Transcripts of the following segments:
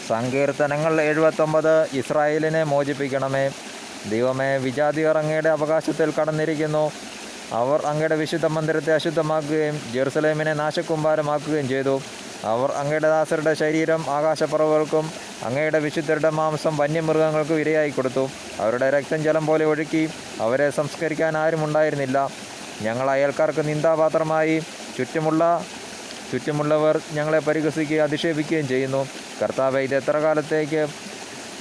സങ്കീർത്തനങ്ങൾ 79. ഇസ്രായേലിനെ മോചിപ്പിക്കണമേ. ദൈവമേ, വിജാതിയർ അങ്ങയുടെ അവകാശത്തിൽ കടന്നിരിക്കുന്നു. അവർ അങ്ങയുടെ വിശുദ്ധ മന്ദിരത്തെ അശുദ്ധമാക്കുകയും ജെറുസലേമിനെ നാശകൂമ്പാരമാക്കുകയും ചെയ്തു. അവർ അങ്ങയുടെ ദാസരുടെ ശരീരം ആകാശപ്പറവുകൾക്കും അങ്ങയുടെ വിശുദ്ധരുടെ മാംസം വന്യമൃഗങ്ങൾക്കും ഇരയായി കൊടുത്തു. അവരുടെ രക്തം ജലം പോലെ ഒഴുക്കി. അവരെ സംസ്കരിക്കാൻ ആരും ഉണ്ടായിരുന്നില്ല. ഞങ്ങൾ അയൽക്കാർക്ക് നിന്ദാപാത്രമായി. ചുറ്റുമുള്ളവർ ഞങ്ങളെ പരിഹസിക്കുകയും അധിക്ഷേപിക്കുകയും ചെയ്യുന്നു. കർത്താവേ, ഇത് എത്ര കാലത്തേക്ക്?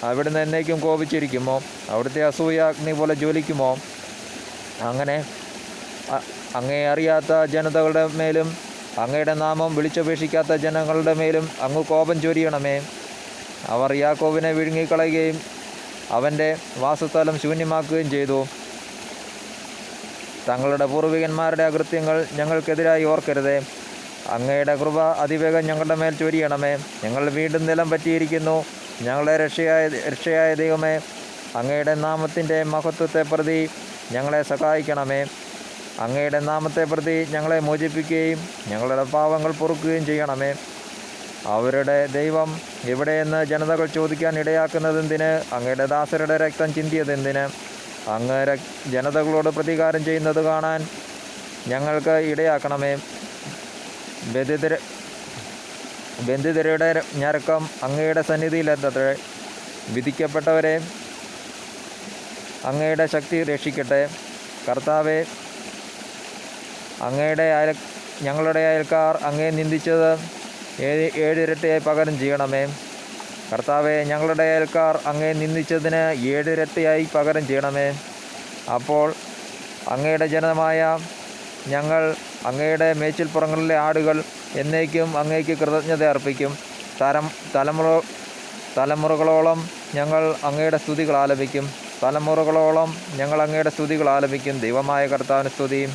അവിടുന്ന് എന്നേക്കും കോപിച്ചിരിക്കുമോ? അവിടുത്തെ അസൂയ അഗ്നി പോലെ ജ്വലിക്കുമോ? അങ്ങനെ അങ്ങേ അറിയാത്ത ജനതകളുടെ മേലും അങ്ങയുടെ നാമം വിളിച്ചപേക്ഷിക്കാത്ത ജനങ്ങളുടെ മേലും അങ്ങ് കോപം ചൊരിയണമേ. അവർ യാക്കോബിനെ വിഴുങ്ങിക്കളയുകയും അവൻ്റെ വാസസ്ഥലം ശൂന്യമാക്കുകയും ചെയ്തു. തങ്ങളുടെ പൂർവികന്മാരുടെ അകൃത്യങ്ങൾ ഞങ്ങൾക്കെതിരായി ഓർക്കരുതേ. അങ്ങയുടെ കൃപ അതിവേഗം ഞങ്ങളുടെ മേൽ ചൊരിയണമേ. ഞങ്ങൾ വീണ്ടും നിലം പറ്റിയിരിക്കുന്നു. ഞങ്ങളുടെ രക്ഷയായ ദൈവമേ, അങ്ങയുടെ നാമത്തിൻ്റെ മഹത്വത്തെ പ്രതി ഞങ്ങളെ സഹായിക്കണമേ. അങ്ങയുടെ നാമത്തെ പ്രതി ഞങ്ങളെ മോചിപ്പിക്കുകയും ഞങ്ങളുടെ പാവങ്ങൾ പൊറുക്കുകയും ചെയ്യണമേ. അവരുടെ ദൈവം എവിടെയെന്ന് ജനതകൾ ചോദിക്കാൻ ഇടയാക്കുന്നതെന്തിന്? അങ്ങയുടെ ദാസരുടെ രക്തം ചിന്തിയതെന്തിന്? അങ്ങ് ജനതകളോട് പ്രതികാരം ചെയ്യുന്നത് കാണാൻ ഞങ്ങൾക്ക് ഇടയാക്കണമേ. ബന്ധിതരുടെ ഞരക്കം അങ്ങയുടെ സന്നിധിയിലെത്തട്ടെ. വിധിക്കപ്പെട്ടവരെ അങ്ങയുടെ ശക്തി രക്ഷിക്കട്ടെ. കർത്താവെ, ഞങ്ങളുടെ അയൽക്കാർ അങ്ങയെ നിന്ദിച്ചത് 7 ഇരട്ടിയായി പകരം ചെയ്യണമേ. കർത്താവെ, ഞങ്ങളുടെ അയൽക്കാർ അങ്ങയെ നിന്ദിച്ചതിന് 7 ഇരട്ടിയായി പകരം ചെയ്യണമേ. അപ്പോൾ അങ്ങയുടെ ജനമായ ഞങ്ങൾ, അങ്ങയുടെ മേച്ചിൽപ്പുറങ്ങളിലെ ആടുകൾ എന്നേക്കും അങ്ങേക്ക് കൃതജ്ഞത അർപ്പിക്കും. തലമുറകളോളം ഞങ്ങൾ അങ്ങയുടെ സ്തുതികൾ ആലപിക്കും. തലമുറകളോളം ഞങ്ങൾ അങ്ങയുടെ സ്തുതികൾ ആലപിക്കും. ദൈവമായ കർത്താവിന് സ്തുതിയും.